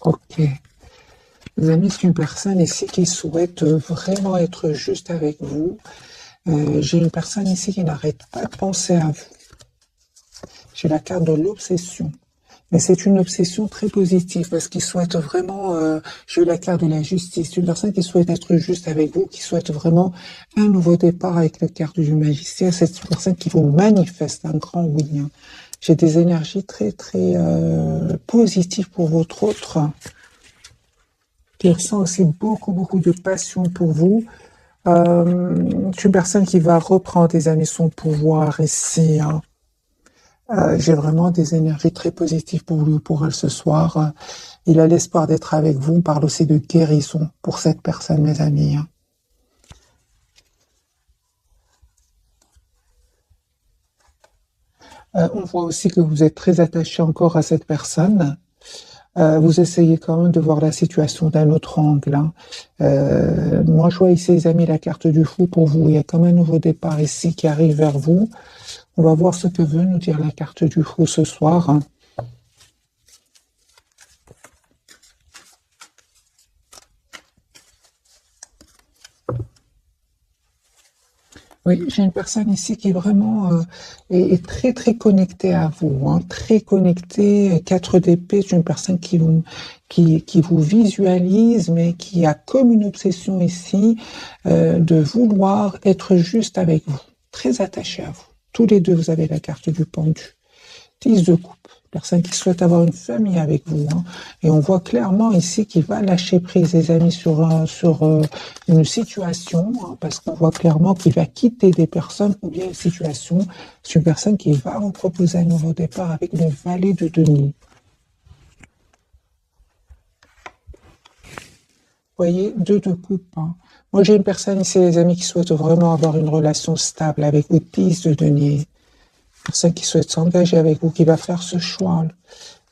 Ok. Les amis, c'est une personne ici qui souhaite vraiment être juste avec vous. J'ai une personne ici qui n'arrête pas de penser à vous. J'ai la carte de l'obsession. Mais c'est une obsession très positive parce qu'il souhaite vraiment, j'ai eu la carte de la justice, c'est une personne qui souhaite être juste avec vous, qui souhaite vraiment un nouveau départ avec la carte du magicien. C'est une personne qui vous manifeste un grand oui, hein. J'ai des énergies très, très positives pour votre autre, qui ressent aussi beaucoup, beaucoup de passion pour vous. C'est une personne qui va reprendre, les amis, son pouvoir ici, hein. J'ai vraiment des énergies très positives pour lui, pour elle ce soir. Il a l'espoir d'être avec vous. On parle aussi de guérison pour cette personne, mes amis, hein. On voit aussi que vous êtes très attaché encore à cette personne. Vous essayez quand même de voir la situation d'un autre angle, hein. Moi, je vois ici, les amis, la carte du fou pour vous. Il y a comme un nouveau départ ici qui arrive vers vous. On va voir ce que veut nous dire la carte du fou ce soir, hein. Oui, j'ai une personne ici qui vraiment est très très connectée à vous, hein, très connectée. 4 d'épée, c'est une personne qui vous visualise, mais qui a comme une obsession ici de vouloir être juste avec vous, très attaché à vous. Tous les deux, vous avez la carte du pendu. 10 de coupe, personne qui souhaite avoir une famille avec vous, hein. Et on voit clairement ici qu'il va lâcher prise, les amis, sur une situation, hein, parce qu'on voit clairement qu'il va quitter des personnes ou bien une situation. C'est une personne qui va vous proposer un nouveau départ avec le valet de denier. Vous voyez, 2 de coupe, hein. Moi, j'ai une personne ici, les amis, qui souhaite vraiment avoir une relation stable avec vous, 10 de denier. Personne qui souhaite s'engager avec vous, qui va faire ce choix.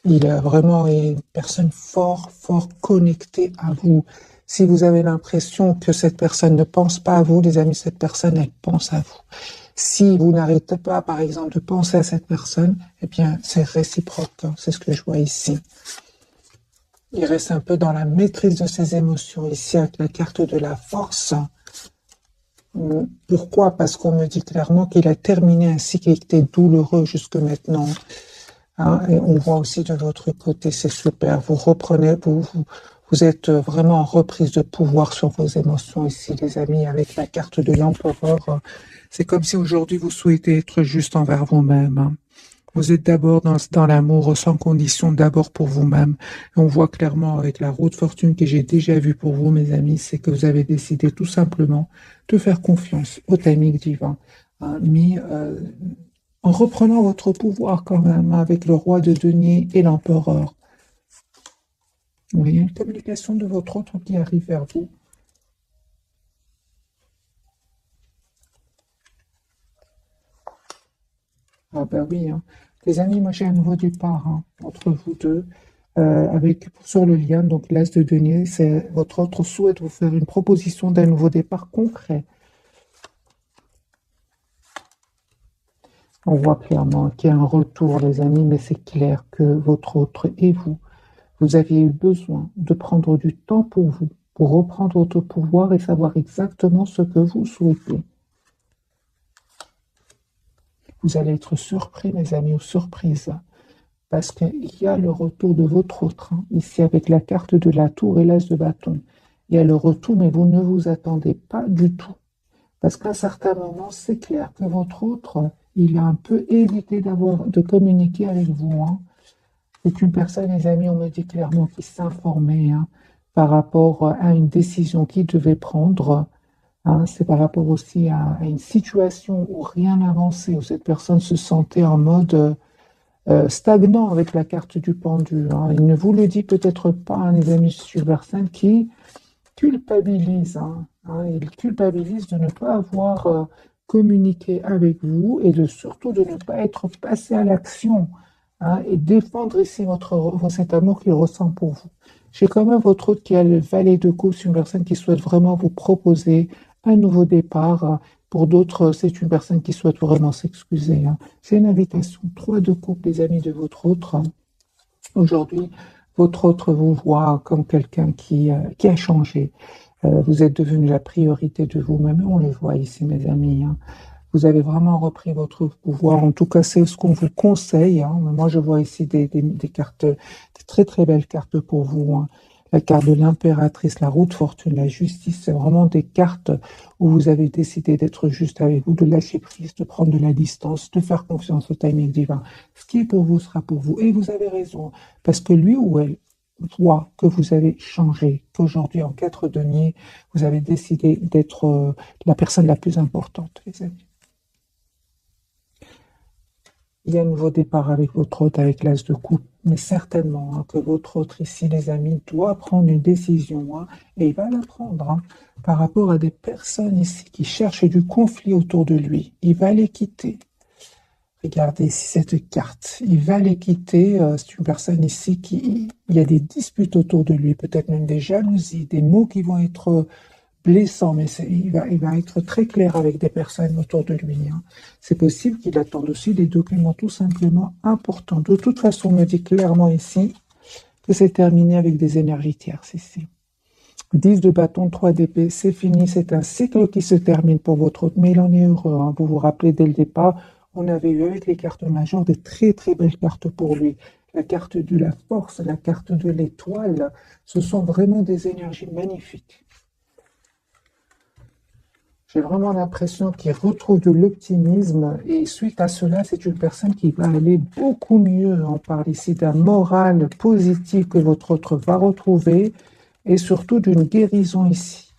Il est vraiment une personne fort, fort connectée à vous. Si vous avez l'impression que cette personne ne pense pas à vous, les amis, cette personne, elle pense à vous. Si vous n'arrêtez pas, par exemple, de penser à cette personne, eh bien, c'est réciproque, hein. C'est ce que je vois ici. Il reste un peu dans la maîtrise de ses émotions ici avec la carte de la force. Pourquoi? Parce qu'on me dit clairement qu'il a terminé un cycle qui était douloureux jusque maintenant, hein. Et on voit aussi de votre côté, c'est super. Vous reprenez, vous êtes vraiment en reprise de pouvoir sur vos émotions ici, les amis, avec la carte de l'empereur. C'est comme si aujourd'hui vous souhaitez être juste envers vous-même, hein. Vous êtes d'abord dans l'amour sans condition, d'abord pour vous-même. Et on voit clairement avec la roue de fortune que j'ai déjà vue pour vous, mes amis, c'est que vous avez décidé tout simplement de faire confiance au timing divin, hein, mais en reprenant votre pouvoir quand même, hein, avec le roi de denier et l'empereur. Vous voyez une communication de votre autre qui arrive vers vous. Ah ben oui, hein. Les amis, moi j'ai un nouveau départ, hein, entre vous deux, avec sur le lien, donc l'as de denier, c'est votre autre souhaite vous faire une proposition d'un nouveau départ concret. On voit clairement qu'il y a un retour, les amis, mais c'est clair que votre autre et vous, vous aviez eu besoin de prendre du temps pour reprendre votre pouvoir et savoir exactement ce que vous souhaitez. Vous allez être surpris, mes amis, ou surprise, parce qu'il y a le retour de votre autre, hein, ici avec la carte de la tour et l'as de bâton. Il y a le retour, mais vous ne vous attendez pas du tout. Parce qu'à un certain moment, c'est clair que votre autre, il a un peu évité de communiquer avec vous, hein. C'est une personne, les amis, on me dit clairement, qui s'informait, hein, par rapport à une décision qu'il devait prendre, hein. C'est par rapport aussi à une situation où rien n'avançait, où cette personne se sentait en mode stagnant avec la carte du pendu, hein. Il ne vous le dit peut-être pas, hein, les amis, sur une personne qui culpabilise, hein. Il culpabilise de ne pas avoir communiqué avec vous et surtout de ne pas être passé à l'action, hein, et défendre ici cet amour qu'il ressent pour vous. J'ai quand même votre autre qui a le valet de coupe, c'est une personne qui souhaite vraiment vous proposer un nouveau départ. Pour d'autres, c'est une personne qui souhaite vraiment s'excuser, hein. C'est une invitation. 3 de coupe, les amis de votre autre, hein. Aujourd'hui, Votre autre vous voit comme quelqu'un qui a changé. Vous êtes devenu la priorité de vous-même. On le voit ici, mes amis, hein. Vous avez vraiment repris votre pouvoir. En tout cas, c'est ce qu'on vous conseille, hein. Moi, je vois ici des cartes, des très très belles cartes pour vous, hein. La carte de l'impératrice, la roue de fortune, la justice, c'est vraiment des cartes où vous avez décidé d'être juste avec vous, de lâcher prise, de prendre de la distance, de faire confiance au timing divin. Ce qui est pour vous sera pour vous. Et vous avez raison, parce que lui ou elle voit que vous avez changé, qu'aujourd'hui, en 4 deniers, vous avez décidé d'être la personne la plus importante, les amis. Il y a un nouveau départ avec votre hôte, avec l'as de coupe, mais certainement, hein, que votre autre ici, les amis, doit prendre une décision, hein, et il va la prendre, hein, par rapport à des personnes ici qui cherchent du conflit autour de lui. Il va les quitter. Regardez ici cette carte. Il va les quitter. C'est une personne ici qui... Il y a des disputes autour de lui, peut-être même des jalousies, des mots qui vont être blessant, mais il va être très clair avec des personnes autour de lui, hein. C'est possible qu'il attende aussi des documents tout simplement importants. De toute façon, on me dit clairement ici que c'est terminé avec des énergies tierces ici. 10 de bâton, 3 d'épée, c'est fini, c'est un cycle qui se termine pour votre hôte, mais il en est heureux, hein. Vous vous rappelez dès le départ, on avait eu avec les cartes majeures des très très belles cartes pour lui. La carte de la force, la carte de l'étoile, ce sont vraiment des énergies magnifiques. J'ai vraiment l'impression qu'il retrouve de l'optimisme et suite à cela, c'est une personne qui va aller beaucoup mieux. On parle ici d'un moral positif que votre autre va retrouver et surtout d'une guérison ici.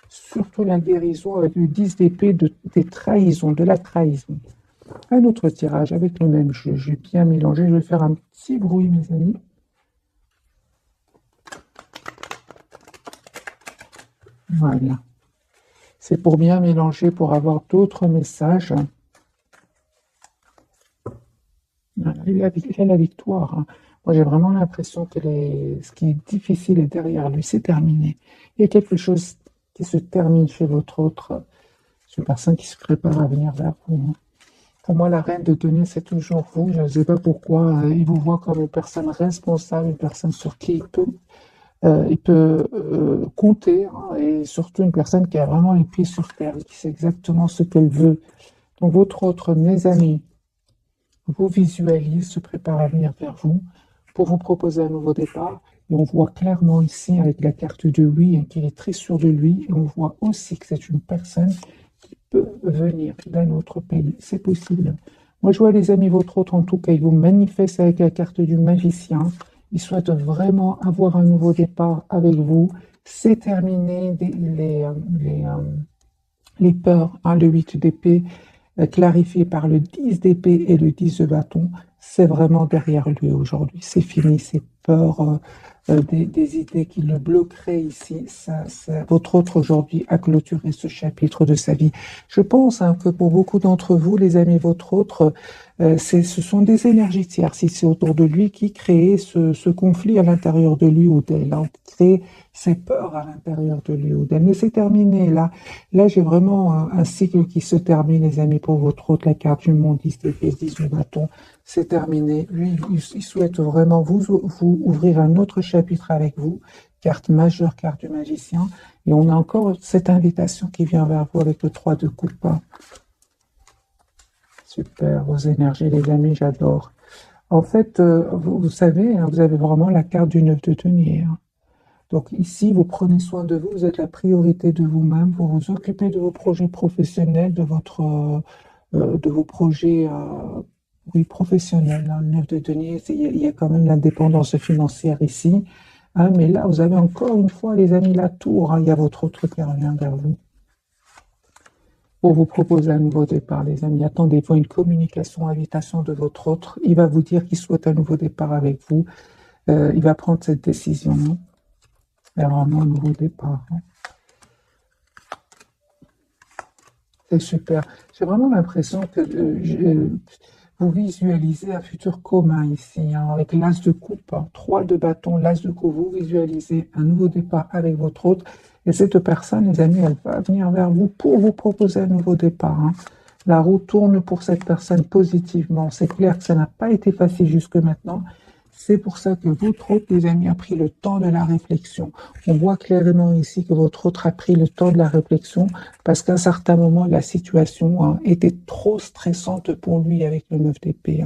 Surtout la guérison avec le 10 d'épée des trahisons, de la trahison. Un autre tirage avec le même jeu. J'ai bien mélangé. Je vais faire un petit bruit, mes amis. Voilà. C'est pour bien mélanger, pour avoir d'autres messages. Voilà, il a la victoire, hein. Moi, j'ai vraiment l'impression que ce qui est difficile est derrière lui. C'est terminé. Il y a quelque chose qui se termine chez votre autre. C'est une personne qui se prépare à venir vers vous, hein. Pour moi, la reine de denier, c'est toujours vous. Je ne sais pas pourquoi. Il vous voit comme une personne responsable, une personne sur qui il peut compter, hein, et surtout une personne qui a vraiment les pieds sur terre, qui sait exactement ce qu'elle veut. Donc votre autre, mes amis, vous visualise, se prépare à venir vers vous pour vous proposer un nouveau départ. Et on voit clairement ici avec la carte de oui, hein, qu'il est très sûr de lui. Et on voit aussi que c'est une personne qui peut venir d'un autre pays. C'est possible. Moi, je vois les amis, votre autre, en tout cas, il vous manifeste avec la carte du magicien. Il souhaite vraiment avoir un nouveau départ avec vous. C'est terminé les peurs, hein, le 8 d'épée, clarifié par le 10 d'épée et le 10 de bâton. C'est vraiment derrière lui aujourd'hui. C'est fini, ces peurs, des idées qui le bloqueraient ici. Votre autre aujourd'hui a clôturé ce chapitre de sa vie. Je pense, hein, que pour beaucoup d'entre vous, les amis, votre autre, ce sont des énergies tierces ici autour de lui qui créent ce conflit à l'intérieur de lui ou d'elle, hein, qui créent ces peurs à l'intérieur de lui ou d'elle. Mais c'est terminé là. Là, j'ai vraiment un cycle qui se termine, les amis, pour votre autre, la carte du monde, 10 d'épée, 10 de bâton. C'est terminé. Lui, il souhaite vraiment vous ouvrir un autre chapitre avec vous. Carte majeure, carte du magicien. Et on a encore cette invitation qui vient vers vous avec le 3 de coupe. Super, vos énergies, les amis, j'adore. En fait, vous savez, hein, vous avez vraiment la carte du 9 de denier, hein. Donc ici, vous prenez soin de vous, vous êtes la priorité de vous-même, vous vous occupez de vos projets professionnels, de vos projets oui, professionnels, hein. Le 9 de denier, il y a quand même l'indépendance financière ici, hein, mais là, vous avez encore une fois, les amis, la tour, hein, il y a votre autre qui revient vers vous pour vous proposer un nouveau départ, les amis. Attendez-vous à une communication, invitation de votre autre. Il va vous dire qu'il souhaite un nouveau départ avec vous. Il va prendre cette décision, hein, vers vraiment un nouveau départ, hein. C'est super. J'ai vraiment l'impression que vous visualisez un futur commun ici, hein, avec l'as de coupe, hein, 3 de bâton, l'as de coupe. Vous visualisez un nouveau départ avec votre autre. Et cette personne, les amis, elle va venir vers vous pour vous proposer un nouveau départ, hein. La roue tourne pour cette personne positivement. C'est clair que ça n'a pas été facile jusque maintenant, C'est pour ça que votre autre, les amis, a pris le temps de la réflexion. On voit clairement ici que votre autre a pris le temps de la réflexion parce qu'à un certain moment, la situation était trop stressante pour lui avec le 9 d'épée.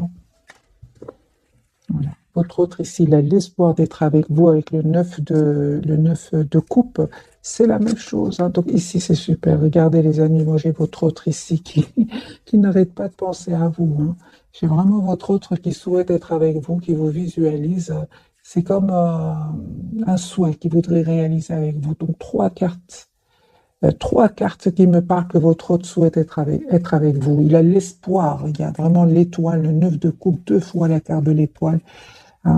Voilà. Votre autre ici, il a l'espoir d'être avec vous avec le 9 de coupe. C'est la même chose. Donc ici, c'est super. Regardez les amis, moi j'ai votre autre ici qui n'arrête pas de penser à vous. J'ai vraiment votre autre qui souhaite être avec vous, qui vous visualise. C'est comme un souhait qu'il voudrait réaliser avec vous. Donc trois cartes qui me parlent que votre autre souhaite être avec vous. Il a l'espoir. Il y a vraiment l'étoile, le 9 de coupe, 2 fois la carte de l'étoile.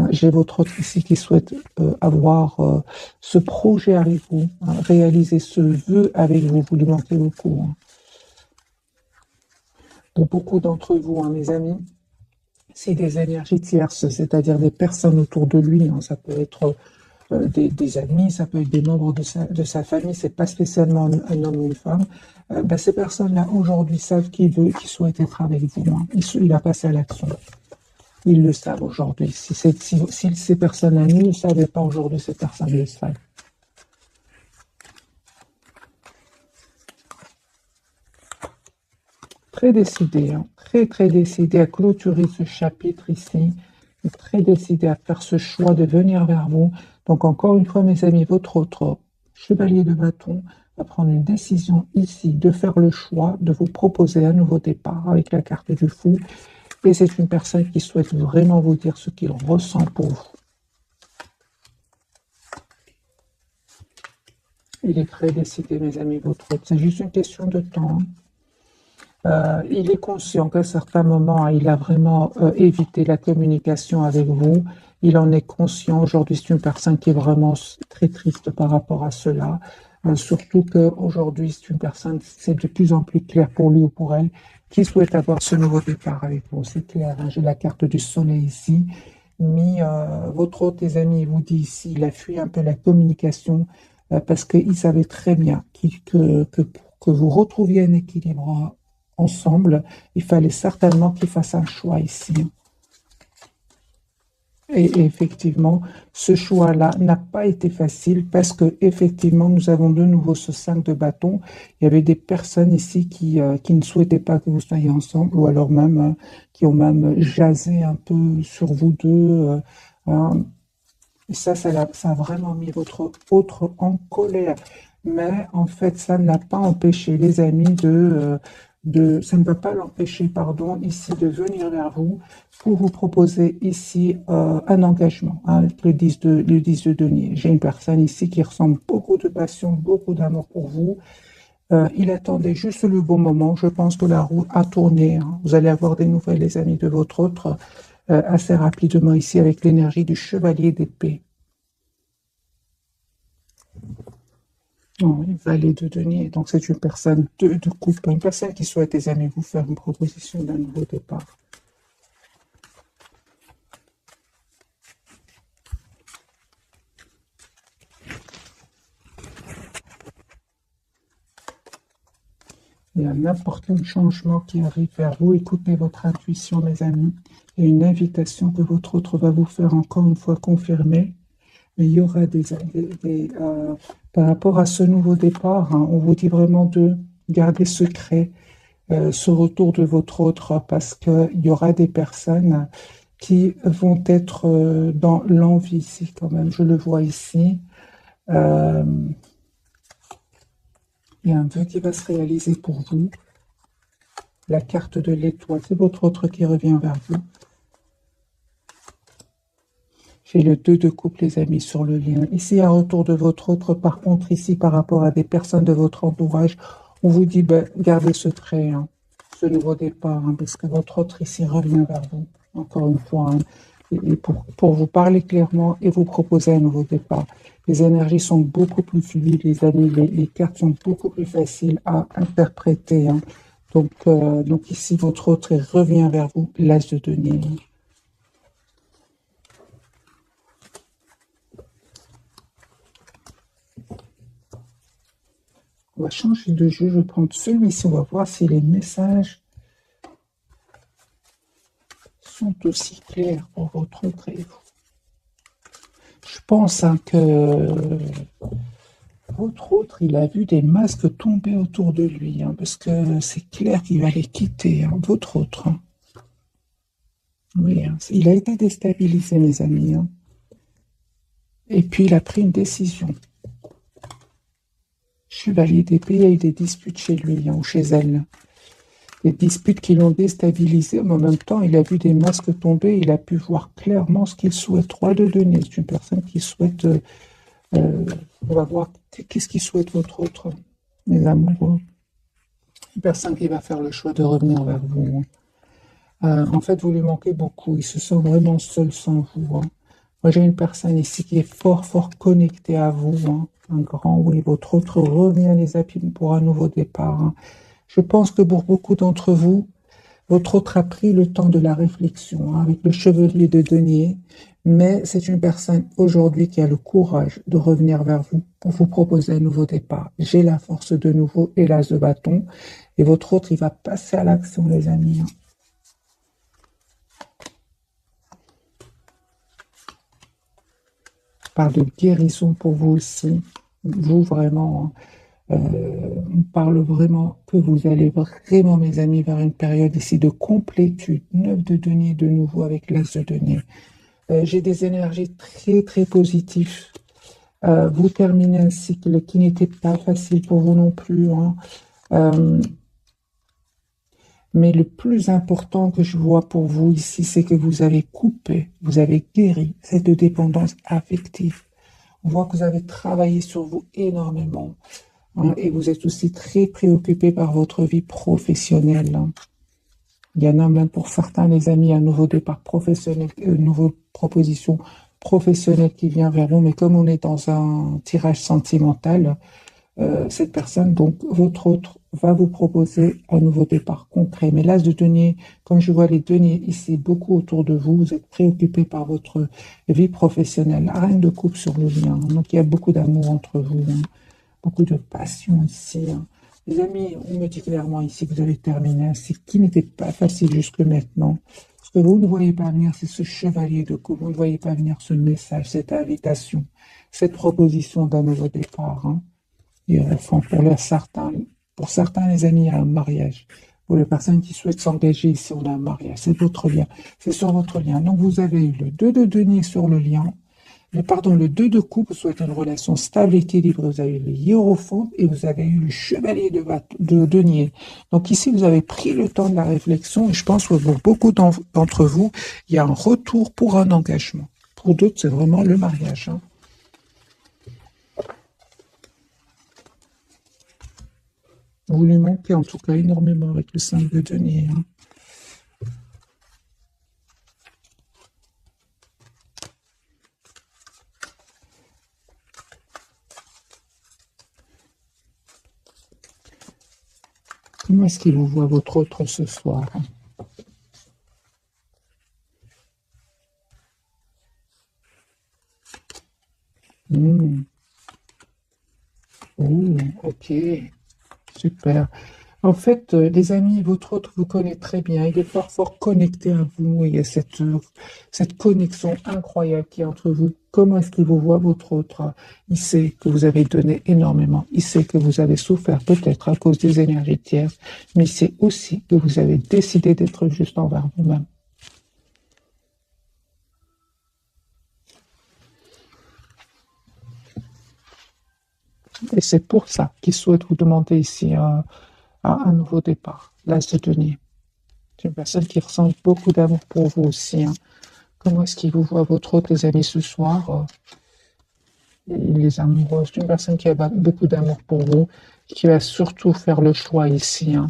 J'ai votre autre ici qui souhaite avoir ce projet avec vous, réaliser ce vœu avec vous. Vous lui manquez beaucoup. Pour beaucoup d'entre vous, mes amis, c'est des énergies tierces, c'est-à-dire des personnes autour de lui. Ça peut être des amis, ça peut être des membres de sa famille. C'est pas spécialement un homme ou une femme. Ces personnes-là aujourd'hui savent qu'il souhaite être avec vous. Il a passé à l'action. Ils le savent aujourd'hui. Si ces personnes-là ne le savaient pas aujourd'hui, ces personnes le savent. Très décidé, très décidé à clôturer ce chapitre ici, et très décidé à faire ce choix de venir vers vous. Donc encore une fois, mes amis, votre autre chevalier de bâton va prendre une décision ici de faire le choix de vous proposer un nouveau départ avec la carte du fou. Et c'est une personne qui souhaite vraiment vous dire ce qu'il ressent pour vous. Il est très décidé, mes amis, votre autre. C'est juste une question de temps. Il est conscient qu'à certains moments, il a vraiment évité la communication avec vous. Il en est conscient. Aujourd'hui, c'est une personne qui est vraiment très triste par rapport à cela. Surtout qu'aujourd'hui, c'est une personne, c'est de plus en plus clair pour lui ou pour elle, qui souhaite avoir ce nouveau départ avec vous. C'est clair, j'ai la carte du soleil ici. Mais votre autre, tes amis, il vous dit ici, il a fui un peu la communication parce qu'il savait très bien pour que vous retrouviez un équilibre ensemble, il fallait certainement qu'il fasse un choix ici. Et effectivement, ce choix-là n'a pas été facile parce que effectivement, nous avons de nouveau ce 5 de bâton. Il y avait des personnes ici qui ne souhaitaient pas que vous soyez ensemble ou alors même qui ont même jasé un peu sur vous deux. Et ça a vraiment mis votre autre en colère. Mais en fait, ça ne l'a pas empêché, les amis, ça ne va pas l'empêcher, pardon, ici de venir vers vous pour vous proposer ici un engagement, le 10 de denier. J'ai une personne ici qui ressent beaucoup de passion, beaucoup d'amour pour vous. Il attendait juste le bon moment. Je pense que la roue a tourné. Vous allez avoir des nouvelles, les amis, de votre autre assez rapidement ici avec l'énergie du chevalier d'épée. Oui, valet de denier. Donc, c'est une personne de coupe, une personne qui souhaite, les amis, vous faire une proposition d'un nouveau départ. Il y a n'importe quel changement qui arrive vers vous. Écoutez votre intuition, mes amis. Il y a une invitation que votre autre va vous faire encore une fois confirmer. Mais il y aura par rapport à ce nouveau départ, on vous dit vraiment de garder secret ce retour de votre autre parce qu'il y aura des personnes qui vont être dans l'envie ici quand même. Je le vois ici. Il y a un vœu qui va se réaliser pour vous. La carte de l'étoile, c'est votre autre qui revient vers vous. J'ai le 2 de coupe, les amis, sur le lien. Ici, un retour de votre autre. Par contre, ici, par rapport à des personnes de votre entourage, on vous dit, gardez secret, ce nouveau départ, parce que votre autre ici revient vers vous, encore une fois, et pour vous parler clairement et vous proposer un nouveau départ. Les énergies sont beaucoup plus fluides, les amis, les cartes sont beaucoup plus faciles à interpréter. Donc ici, votre autre revient vers vous, l'as de denier. On va changer de jeu, je vais prendre celui-ci, on va voir si les messages sont aussi clairs pour votre autre et vous. pense hein, que votre autre, il a vu des masques tomber autour de lui, hein, parce que c'est clair qu'il va les quitter, hein, votre autre. Hein. Oui, hein, il a été déstabilisé, mes amis. Hein. Et puis, il a pris une décision. Chevalier d'épée, il y a eu des disputes chez lui hein, ou chez elle. Des disputes qui l'ont déstabilisé, mais en même temps, il a vu des masques tomber, il a pu voir clairement ce qu'il souhaite. Roi de denier, c'est une personne qui souhaite... on va voir qu'est-ce qu'il souhaite votre autre, les amoureux. Une personne qui va faire le choix de revenir vers vous. En fait, vous lui manquez beaucoup. Il se sent vraiment seul sans vous. Hein. Moi, j'ai une personne ici qui est fort, fort connectée à vous. Hein. Un grand oui. Votre autre revient les appuis pour un nouveau départ. Hein. Je pense que pour beaucoup d'entre vous, votre autre a pris le temps de la réflexion hein, avec le chevalier de denier. Mais c'est une personne aujourd'hui qui a le courage de revenir vers vous pour vous proposer un nouveau départ. J'ai la force de nouveau et l'as de bâton. Et votre autre, il va passer à l'action, les amis. Hein. Parle de guérison pour vous aussi. Vous, vraiment, on parle vraiment que vous allez vraiment, mes amis, vers une période ici de complétude. 9 de denier de nouveau avec l'as de denier. J'ai des énergies très, très positives. Vous terminez un cycle qui n'était pas facile pour vous non plus. Hein. Mais le plus important que je vois pour vous ici, c'est que vous avez coupé, vous avez guéri cette dépendance affective. On voit que vous avez travaillé sur vous énormément. Hein, et vous êtes aussi très préoccupé par votre vie professionnelle. Hein. Il y en a même pour certains, les amis, un nouveau départ professionnel, une nouvelle proposition professionnelle qui vient vers vous. Mais comme on est dans un tirage sentimental, cette personne, donc votre autre, va vous proposer un nouveau départ concret. Mais l'as de denier, comme je vois les deniers ici, beaucoup autour de vous, vous êtes préoccupé par votre vie professionnelle. La reine de coupe sur le lien. Donc il y a beaucoup d'amour entre vous, hein, beaucoup de passion ici. Hein. Les amis, on me dit clairement ici que vous avez terminé un cycle qui n'était pas facile jusque maintenant. Ce que vous ne voyez pas venir, c'est ce chevalier de coupe. Vous ne voyez pas venir ce message, cette invitation, cette proposition d'un nouveau départ. Hein. Et enfin, pour certains, les amis, il y a un mariage. Pour les personnes qui souhaitent s'engager ici, on a un mariage. C'est votre lien. C'est sur votre lien. Donc, vous avez eu le 2 de denier sur le lien. Le 2 de coupe, vous souhaitez une relation stable et équilibrée. Vous avez eu le hiérophante et vous avez eu le chevalier de denier. Donc, ici, vous avez pris le temps de la réflexion et je pense que pour beaucoup d'entre vous, il y a un retour pour un engagement. Pour d'autres, c'est vraiment le mariage. Hein. Vous lui manquez en tout cas énormément avec le 5 de denier. Hein. Comment est-ce qu'il vous voit votre autre ce soir? Hein? Oh, ok, super. En fait, les amis, votre autre vous connaît très bien. Il est fort, fort connecté à vous. Il y a cette connexion incroyable qui est entre vous. Comment est-ce qu'il vous voit, votre autre? Il sait que vous avez donné énormément. Il sait que vous avez souffert peut-être à cause des énergies tierces, mais il sait aussi que vous avez décidé d'être juste envers vous-même. Et c'est pour ça qu'il souhaite vous demander ici un nouveau départ. Là, c'est Denis. C'est une personne qui ressent beaucoup d'amour pour vous aussi. Hein. Comment est-ce qu'il vous voit, votre autre, les amis, ce soir? Il est amoureux. C'est une personne qui a beaucoup d'amour pour vous, qui va surtout faire le choix ici. Hein.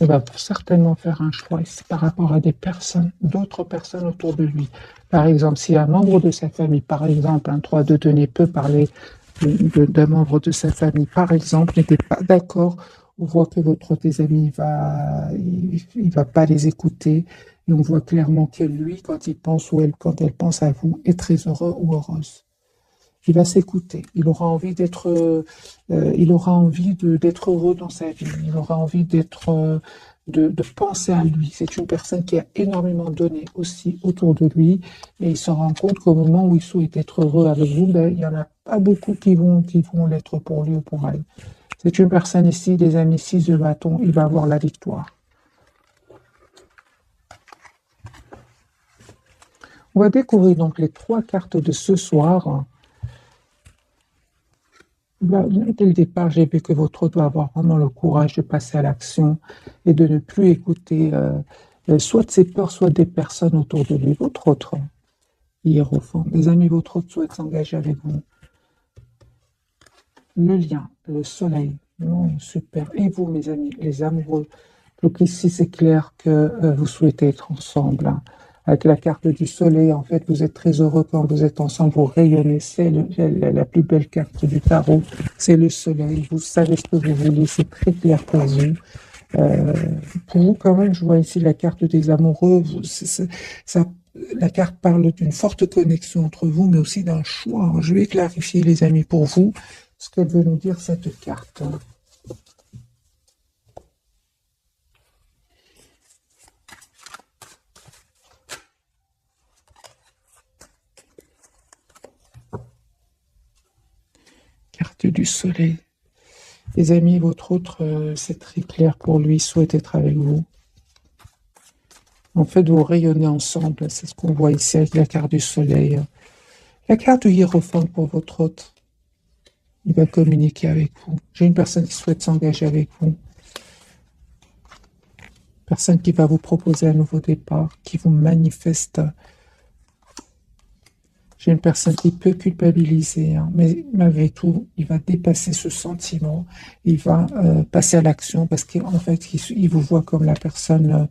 Il va certainement faire un choix ici par rapport à des personnes, d'autres personnes autour de lui. Par exemple, si un membre de sa famille, par exemple, un 3 de denier peut parler d'un membre de sa famille, par exemple, n'était pas d'accord, on voit que votre des amis il va pas les écouter, et on voit clairement que lui, quand il pense ou elle, quand elle pense à vous, est très heureux ou heureuse. il va s'écouter. Il aura envie d'être heureux dans sa vie. Il aura envie de penser à lui. C'est une personne qui a énormément donné aussi autour de lui, et il se rend compte qu'au moment où il souhaite être heureux avec vous, ben, il y en a pas beaucoup qui vont l'être pour lui ou pour elle. C'est une personne ici, les amis, 6 de bâton, il va avoir la victoire. On va découvrir donc les 3 cartes de ce soir. Là, dès le départ, j'ai vu que votre autre doit avoir vraiment le courage de passer à l'action et de ne plus écouter soit de ses peurs, soit des personnes autour de lui. Votre autre, hiérophant. Les amis, votre autre souhaite s'engager avec vous. Le lien, le soleil. Oh, super. Et vous, mes amis, les amoureux. Donc ici, c'est clair que vous souhaitez être ensemble, hein. Avec la carte du soleil, en fait, vous êtes très heureux quand vous êtes ensemble, vous rayonnez. C'est la plus belle carte du tarot, c'est le soleil. Vous savez ce que vous voulez, c'est très clair pour vous. Pour vous, quand même, je vois ici la carte des amoureux. La carte parle d'une forte connexion entre vous, mais aussi d'un choix. Je vais clarifier, les amis, pour vous, ce qu'elle veut nous dire, cette carte. Carte du soleil. Les amis, votre autre, c'est très clair pour lui, souhaite être avec vous. En fait, vous rayonnez ensemble, c'est ce qu'on voit ici avec la carte du soleil. La carte du hiérophant pour votre autre, il va communiquer avec vous. J'ai une personne qui souhaite s'engager avec vous. Personne qui va vous proposer un nouveau départ, qui vous manifeste. J'ai une personne qui peut culpabiliser, hein, mais malgré tout, il va dépasser ce sentiment. Il va passer à l'action parce qu'en fait, il vous voit comme la personne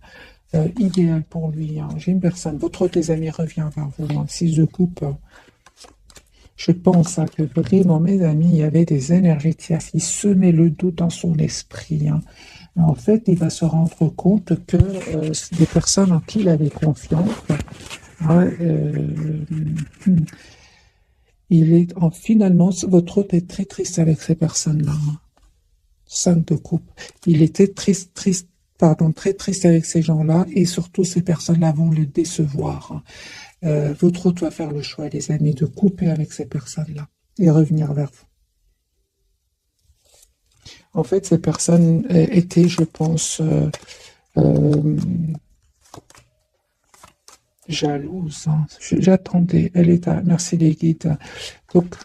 idéale pour lui, hein. J'ai une personne, votre autre, les amis, revient vers vous, hein, 6 de coupe. Je pense hein, que vraiment, mes amis, il y avait des énergies tierces qui semaient le doute dans son esprit, hein. En fait, il va se rendre compte que c'est des personnes en qui il avait confiance. Finalement, votre hôte est très triste avec ces personnes-là. 5 de coupe. Il était très triste avec ces gens-là, et surtout ces personnes-là vont le décevoir. Votre hôte va faire le choix, les amis, de couper avec ces personnes-là et revenir vers vous. En fait, ces personnes étaient, je pense, jalouse, hein. J'attendais, elle est à... Merci les guides. Donc,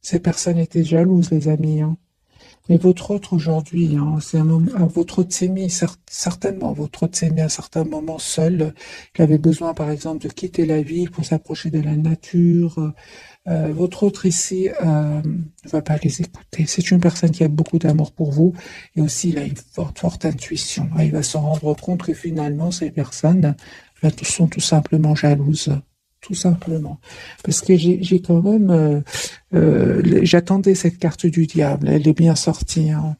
ces personnes étaient jalouses, les amis, hein. Mais votre autre aujourd'hui, hein, c'est un moment, votre autre s'est mis, certainement, votre autre s'est mis à un certain moment seul. Il avait besoin, par exemple, de quitter la ville pour s'approcher de la nature. Votre autre ici ne va pas les écouter. C'est une personne qui a beaucoup d'amour pour vous, et aussi il a une forte intuition. Il va se rendre compte que finalement, ces personnes sont tout simplement jalouses. Tout simplement. Parce que j'ai quand même... j'attendais cette carte du diable. Elle est bien sortie, hein.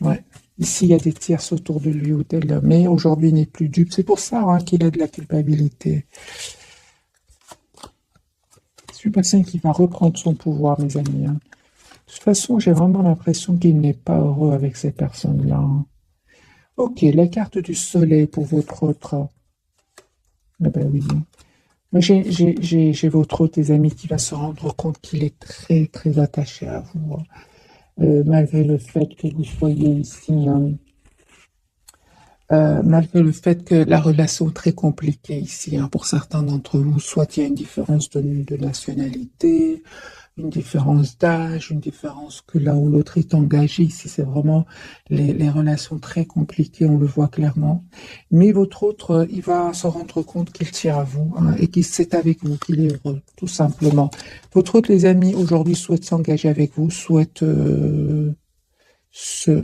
Ouais. Ici, il y a des tierces autour de lui ou d'elle. Mais aujourd'hui, il n'est plus dupe. C'est pour ça hein, qu'il a de la culpabilité. C'est une personne qui va reprendre son pouvoir, mes amis, hein. De toute façon, j'ai vraiment l'impression qu'il n'est pas heureux avec ces personnes-là, hein. Ok, la carte du soleil pour votre autre. Ah ben oui. J'ai votre autre, des amis, qui va se rendre compte qu'il est très, très attaché à vous, hein. Malgré le fait que vous soyez ici, hein, malgré le fait que la relation est très compliquée ici, hein, pour certains d'entre vous, soit il y a une différence de nationalité, une différence d'âge, une différence que là où l'autre est engagé. Ici, c'est vraiment les relations très compliquées, on le voit clairement. Mais votre autre, il va se rendre compte qu'il tient à vous, hein, et qu'il c'est avec vous qu'il est heureux, tout simplement. Votre autre, les amis, aujourd'hui, souhaite s'engager avec vous, souhaite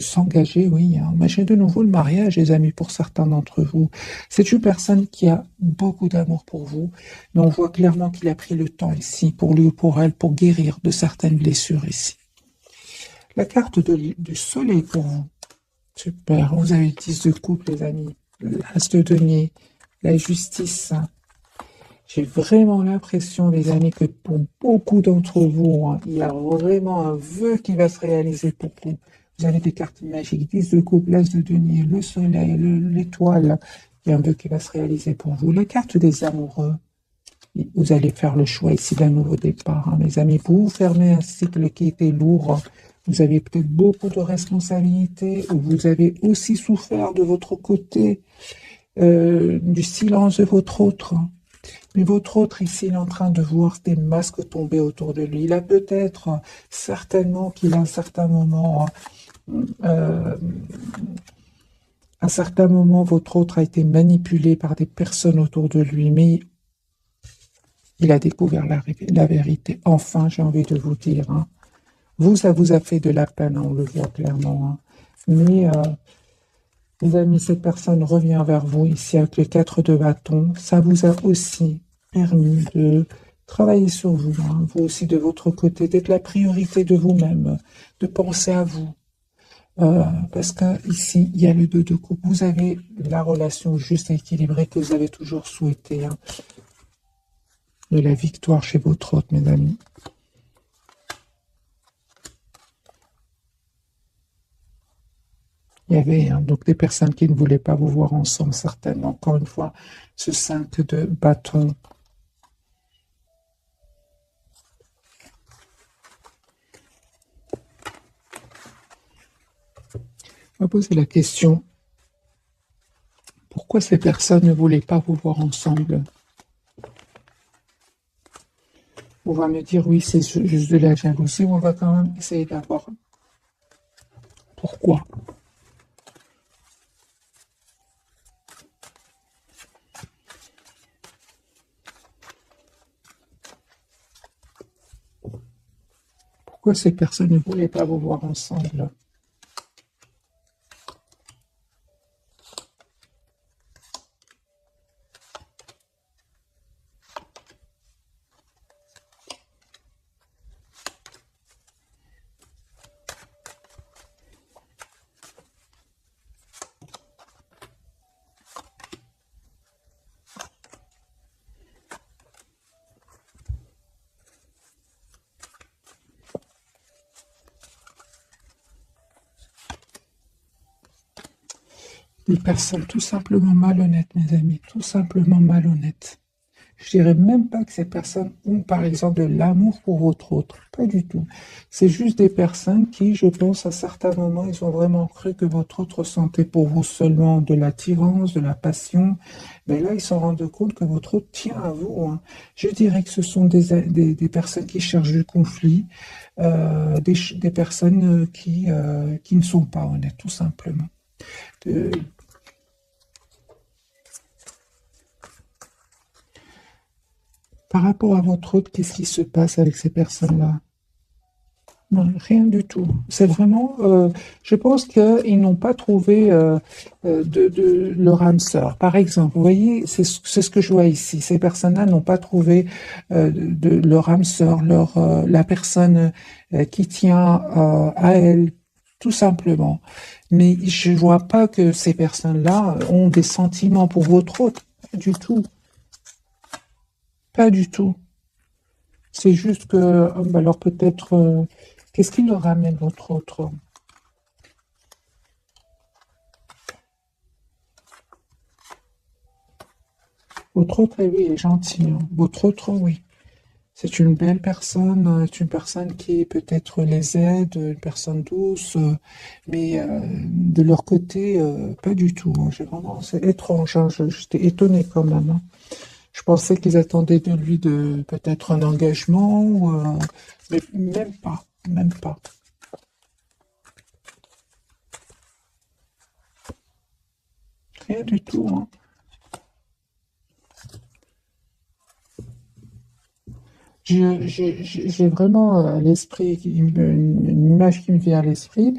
s'engager, oui, hein. Mais j'ai de nouveau le mariage, les amis, pour certains d'entre vous. C'est une personne qui a beaucoup d'amour pour vous, mais on voit clairement qu'il a pris le temps ici, pour lui ou pour elle, pour guérir de certaines blessures ici. La carte du soleil pour vous. Super, vous avez 10 de coupe, les amis. L'as de denier, la justice. J'ai vraiment l'impression, les amis, que pour beaucoup d'entre vous, hein, il y a vraiment un vœu qui va se réaliser pour vous. Vous avez des cartes magiques, 10 de coupe, l'as de denier, le soleil, l'étoile. Il y a un vœu qui va se réaliser pour vous. La carte des amoureux. Vous allez faire le choix ici d'un nouveau départ, hein, mes amis. Pour vous fermer un cycle qui était lourd, vous avez peut-être beaucoup de responsabilités, ou vous avez aussi souffert de votre côté, du silence de votre autre. Mais votre autre ici, il est en train de voir des masques tomber autour de lui. Il a peut-être, certainement qu'il a un certain moment, votre autre a été manipulé par des personnes autour de lui, mais il a découvert la vérité. Enfin, j'ai envie de vous dire, hein. Vous, ça vous a fait de la peine, hein, on le voit clairement, hein. Mais, les amis, cette personne revient vers vous ici avec le 4 de bâton. Ça vous a aussi permis de travailler sur vous, hein, vous aussi de votre côté, d'être la priorité de vous-même, de penser à vous. Parce que ici, il y a le 2 de coupe. Vous avez la relation juste et équilibrée que vous avez toujours souhaité, hein. De la victoire chez votre hôte, mes amis. Il y avait, hein, donc des personnes qui ne voulaient pas vous voir ensemble, certainement. Encore une fois, ce 5 de bâton. On va poser la question, pourquoi ces personnes ne voulaient pas vous voir ensemble? On va me dire, oui, c'est juste de la jalousie, on va quand même essayer d'avoir pourquoi. Pourquoi ces personnes ne voulaient pas vous voir ensemble? Des personnes tout simplement malhonnêtes, mes amis, tout simplement malhonnêtes. Je dirais même pas que ces personnes ont, par exemple, de l'amour pour votre autre. Pas du tout. C'est juste des personnes qui, je pense, à certains moments, ils ont vraiment cru que votre autre ressentait pour vous seulement de l'attirance, de la passion. Mais là, ils se rendent compte que votre autre tient à vous, hein. Je dirais que ce sont des personnes qui cherchent du conflit, des personnes qui ne sont pas honnêtes, tout simplement. Euh, Par rapport à votre autre, qu'est-ce qui se passe avec ces personnes-là? Non, rien du tout. C'est vraiment, je pense qu'ils n'ont pas trouvé de leur âme sœur. Par exemple, vous voyez, c'est ce que je vois ici. Ces personnes-là n'ont pas trouvé de leur âme sœur, la personne qui tient à elle, tout simplement. Mais je vois pas que ces personnes-là ont des sentiments pour votre autre. Pas du tout. Pas du tout. C'est juste que, alors peut-être, qu'est-ce qui leur ramène votre autre? Votre autre, oui, est gentil, hein. Votre autre, oui. C'est une belle personne, c'est une personne qui peut-être les aide, une personne douce, mais de leur côté, pas du tout, hein. C'est étrange, hein. J'étais étonnée quand même, hein. Je pensais qu'ils attendaient de lui de peut-être un engagement, mais même pas, même pas. Rien du tout, hein. J'ai vraiment à l'esprit, une image qui me vient à l'esprit.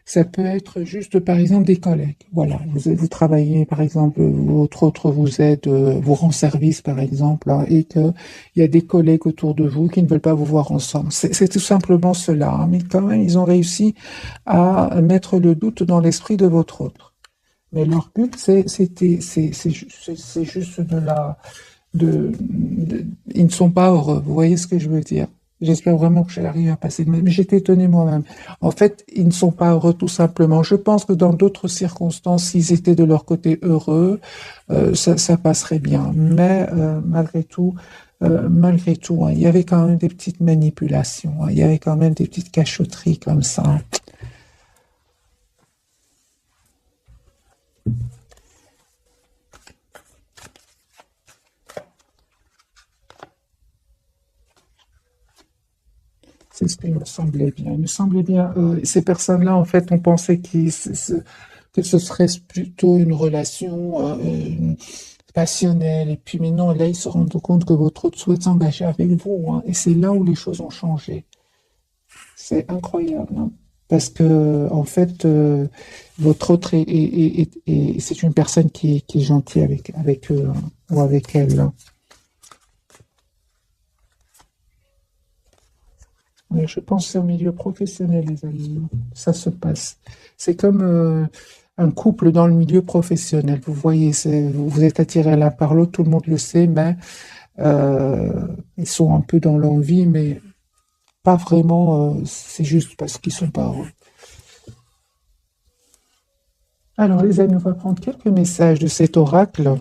Ça peut être juste, par exemple, des collègues. Voilà, vous travaillez, par exemple, votre autre vous aide, vous rend service, par exemple, hein, et que il y a des collègues autour de vous qui ne veulent pas vous voir ensemble. C'est tout simplement cela, hein. Mais quand même, ils ont réussi à mettre le doute dans l'esprit de votre autre. Mais leur but, c'est juste de la ils ne sont pas heureux. Vous voyez ce que je veux dire? J'espère vraiment que j'arrive à passer mais j'étais étonnée moi-même. En fait, ils ne sont pas heureux tout simplement. Je pense que dans d'autres circonstances, s'ils étaient de leur côté heureux, ça passerait bien. Mais malgré tout, hein, il y avait quand même des petites manipulations, hein, il y avait quand même des petites cachotteries comme ça, hein. C'est ce qui me semblait bien. Il me semblait bien, ces personnes-là, en fait, on pensait que ce serait plutôt une relation passionnelle. Et puis, mais non, là, ils se rendent compte que votre autre souhaite s'engager avec vous, hein. Et c'est là où les choses ont changé. C'est incroyable, hein. Parce que, en fait, votre autre c'est une personne qui est gentille avec eux, hein, ou avec elle, hein. Mais je pense que c'est au milieu professionnel, les amis. Ça se passe. C'est comme un couple dans le milieu professionnel. Vous voyez, vous êtes attirés l'un par l'autre, tout le monde le sait, mais ils sont un peu dans l'envie, mais pas vraiment. C'est juste parce qu'ils sont pas heureux. Alors, les amis, on va prendre quelques messages de cet oracle.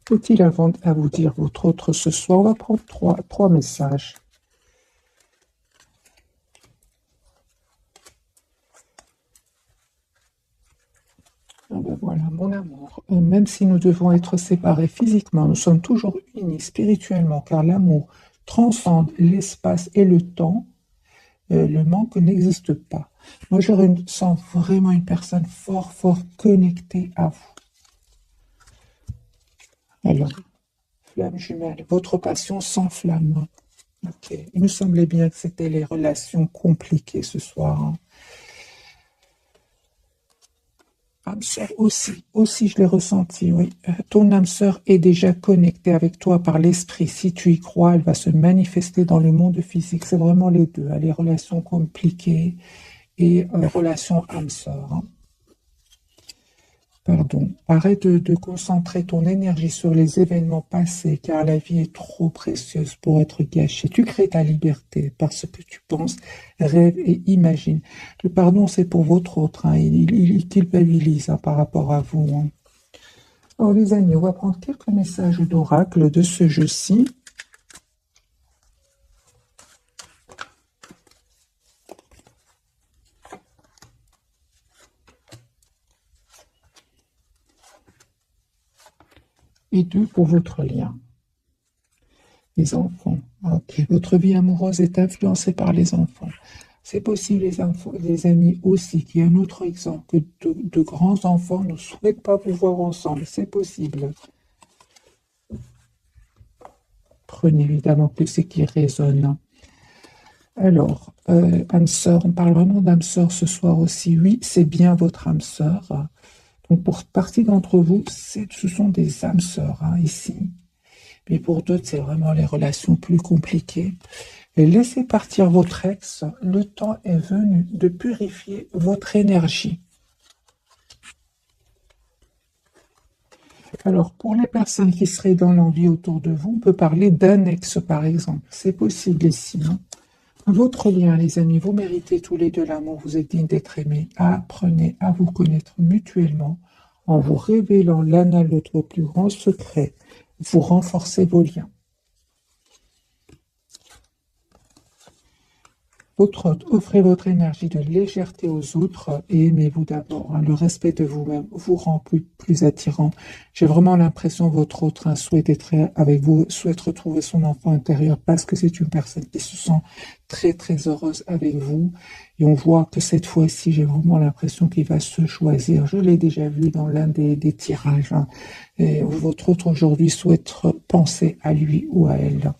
Faut-il à vous dire votre autre ce soir? On va prendre trois messages. Ah ben voilà, mon amour, même si nous devons être séparés physiquement, nous sommes toujours unis spirituellement, car l'amour transcende l'espace et le temps. Le manque n'existe pas. Moi, sens vraiment une personne fort, fort connectée à vous. Alors, flamme jumelle, votre passion s'enflamme. Ok. Il me semblait bien que c'était les relations compliquées ce soir, hein. Âme sœur aussi je l'ai ressenti, oui. Ton âme sœur est déjà connectée avec toi par l'esprit. Si tu y crois, elle va se manifester dans le monde physique. C'est vraiment les deux, hein, les relations compliquées et relations âme sœur, hein. Pardon. Arrête de concentrer ton énergie sur les événements passés, car la vie est trop précieuse pour être gâchée. Tu crées ta liberté parce que tu penses, rêves et imagines. Le pardon, c'est pour votre autre, hein. Il culpabilise, hein, par rapport à vous, hein. Alors, les amis, on va prendre quelques messages d'oracle de ce jeu-ci. Et deux pour votre lien. Les enfants. Ok. Votre vie amoureuse est influencée par les enfants. C'est possible, les amis, aussi, qu'il y ait un autre exemple, que de grands enfants ne souhaitent pas vous voir ensemble. C'est possible. Prenez évidemment que ce qui résonne. Alors, âme sœur, on parle vraiment d'âme sœur ce soir aussi. Oui, c'est bien votre âme sœur. Donc, pour partie d'entre vous, ce sont des âmes sœurs, hein, ici. Mais pour d'autres, c'est vraiment les relations plus compliquées. Et laissez partir votre ex, le temps est venu de purifier votre énergie. Alors, pour les personnes qui seraient dans l'envie autour de vous, on peut parler d'un ex, par exemple. C'est possible ici, hein. Votre lien, les amis, vous méritez tous les deux l'amour, vous êtes dignes d'être aimés. Apprenez à vous connaître mutuellement en vous révélant l'un à l'autre vos plus grands secrets. Vous renforcez vos liens. Offrez votre énergie de légèreté aux autres et aimez-vous d'abord, hein. Le respect de vous-même vous rend plus attirant. J'ai vraiment l'impression que votre autre, hein, souhaite être avec vous, souhaite retrouver son enfant intérieur parce que c'est une personne qui se sent très très heureuse avec vous. Et on voit que cette fois-ci, j'ai vraiment l'impression qu'il va se choisir. Je l'ai déjà vu dans l'un des tirages, hein. Et votre autre aujourd'hui souhaite penser à lui ou à elle.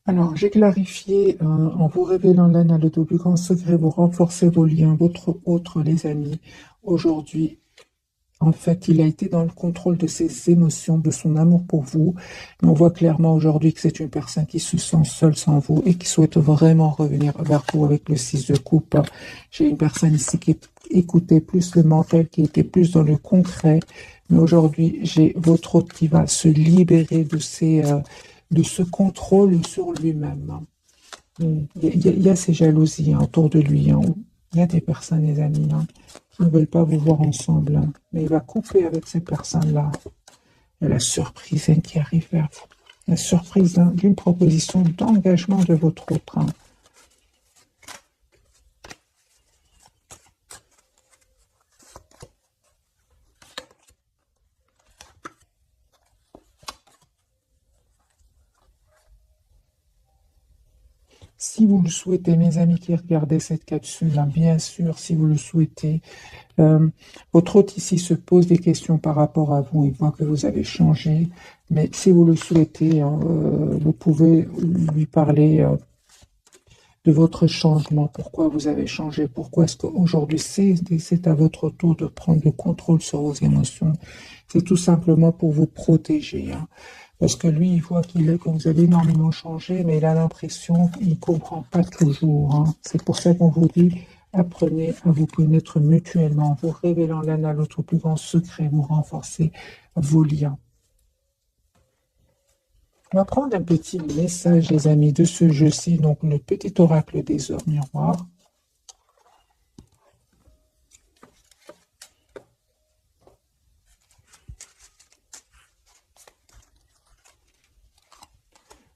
Alors, j'ai clarifié en vous révélant l'anal de plus grand secret, vous renforcez vos liens, votre autre, les amis. Aujourd'hui, en fait, il a été dans le contrôle de ses émotions, de son amour pour vous. Mais on voit clairement aujourd'hui que c'est une personne qui se sent seule sans vous et qui souhaite vraiment revenir vers vous avec le 6 de coupe. J'ai une personne ici qui écoutait plus le mental, qui était plus dans le concret. Mais aujourd'hui, j'ai votre hôte qui va se libérer de ce contrôle sur lui-même. Il y a ces jalousies autour de lui. Il y a des personnes, les amis, qui ne veulent pas vous voir ensemble. Mais il va couper avec ces personnes-là. Il y a la surprise qui arrive vers vous. La surprise d'une proposition d'engagement de votre autre. Si vous le souhaitez, mes amis qui regardez cette capsule, bien sûr, si vous le souhaitez, votre hôte ici se pose des questions par rapport à vous. Il voit que vous avez changé, mais si vous le souhaitez, vous pouvez lui parler de votre changement. Pourquoi vous avez changé? Pourquoi est-ce qu'aujourd'hui c'est à votre tour de prendre le contrôle sur vos émotions? C'est tout simplement pour vous protéger. Parce que lui, il voit que vous avez énormément changé, mais il a l'impression qu'il ne comprend pas toujours. C'est pour ça qu'on vous dit, apprenez à vous connaître mutuellement, vous révélant l'un à l'autre plus grand secret, vous renforcez vos liens. On va prendre un petit message, les amis, de ce jeu-ci, donc le petit oracle des heures miroirs.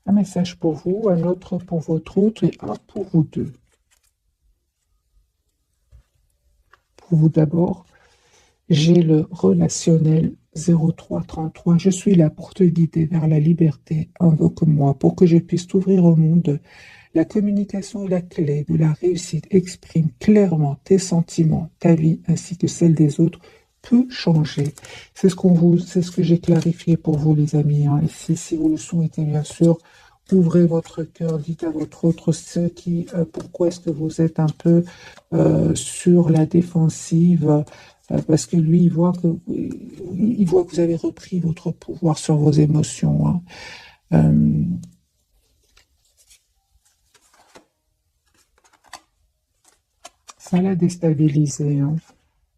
Un message pour vous, un autre pour votre autre et un pour vous deux. Pour vous d'abord, j'ai le relationnel 0333. Je suis là pour te guider vers la liberté. Invoque-moi pour que je puisse t'ouvrir au monde. La communication est la clé de la réussite. Exprime clairement tes sentiments, ta vie ainsi que celle des autres peut changer. C'est ce que j'ai clarifié pour vous, les amis. Ici, si vous le souhaitez, bien sûr, ouvrez votre cœur, dites à votre autre pourquoi est-ce que vous êtes un peu sur la défensive, parce que lui, il voit que vous avez repris votre pouvoir sur vos émotions. Ça l'a déstabilisé.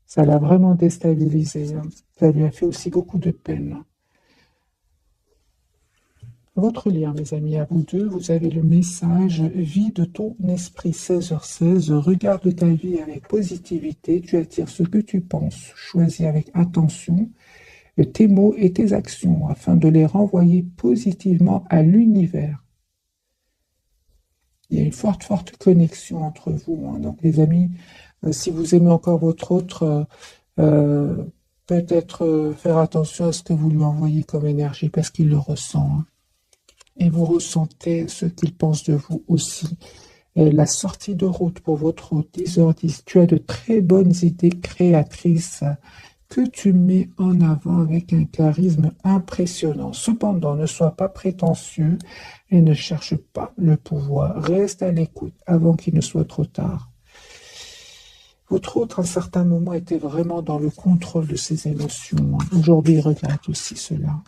Ça l'a vraiment déstabilisé. Ça lui a fait aussi beaucoup de peine. Votre lien, mes amis, à vous deux, vous avez le message vie de ton esprit 16h16. Regarde ta vie avec positivité. Tu attires ce que tu penses. Choisis avec attention tes mots et tes actions afin de les renvoyer positivement à l'univers. Il y a une forte, forte connexion entre vous. Donc, les amis, si vous aimez encore votre autre, peut-être faire attention à ce que vous lui envoyez comme énergie parce qu'il le ressent. Et vous ressentez ce qu'il pense de vous aussi. Et la sortie de route pour votre hôte, 10h10, tu as de très bonnes idées créatrices que tu mets en avant avec un charisme impressionnant. Cependant, ne sois pas prétentieux et ne cherche pas le pouvoir. Reste à l'écoute avant qu'il ne soit trop tard. Votre autre, à un certain moment, était vraiment dans le contrôle de ses émotions. Aujourd'hui, il regrette aussi cela.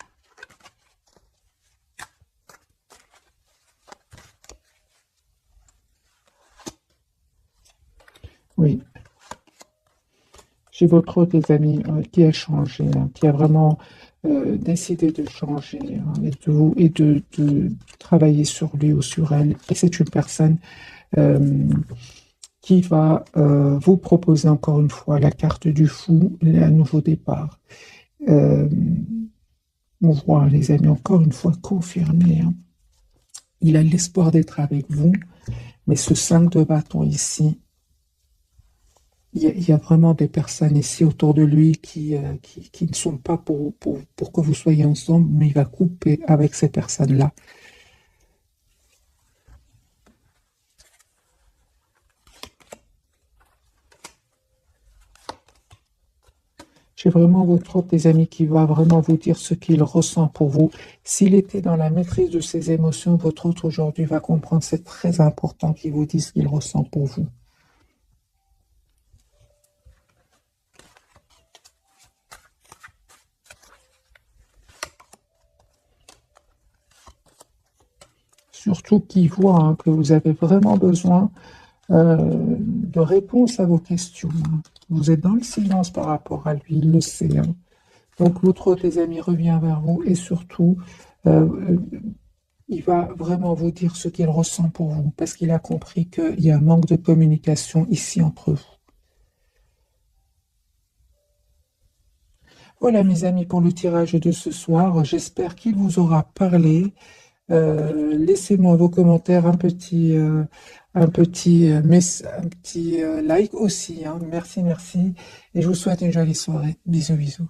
Oui, j'ai votre autre, les amis, qui a changé, qui a vraiment décidé de changer et de travailler sur lui ou sur elle. Et c'est une personne qui va vous proposer encore une fois la carte du fou, un nouveau départ. Euh, on voit, les amis, encore une fois confirmé. Il a l'espoir d'être avec vous, mais ce 5 de bâton ici, il y a vraiment des personnes ici autour de lui qui ne sont pas pour que vous soyez ensemble, mais il va couper avec ces personnes-là. J'ai vraiment votre hôte, les amis, qui va vraiment vous dire ce qu'il ressent pour vous. S'il était dans la maîtrise de ses émotions, votre hôte aujourd'hui va comprendre. C'est très important qu'il vous dise ce qu'il ressent pour vous. Surtout qu'il voit hein, que vous avez vraiment besoin de réponses à vos questions. Hein. Vous êtes dans le silence par rapport à lui, il le sait. Hein. Donc votre hôte, les amis, revient vers vous et surtout, euh, il va vraiment vous dire ce qu'il ressent pour vous parce qu'il a compris qu'il y a un manque de communication ici entre vous. Voilà, mes amis, pour le tirage de ce soir. J'espère qu'il vous aura parlé. Laissez-moi vos commentaires, un petit like aussi. Hein. Merci, merci. Et je vous souhaite une jolie soirée. Bisous, bisous.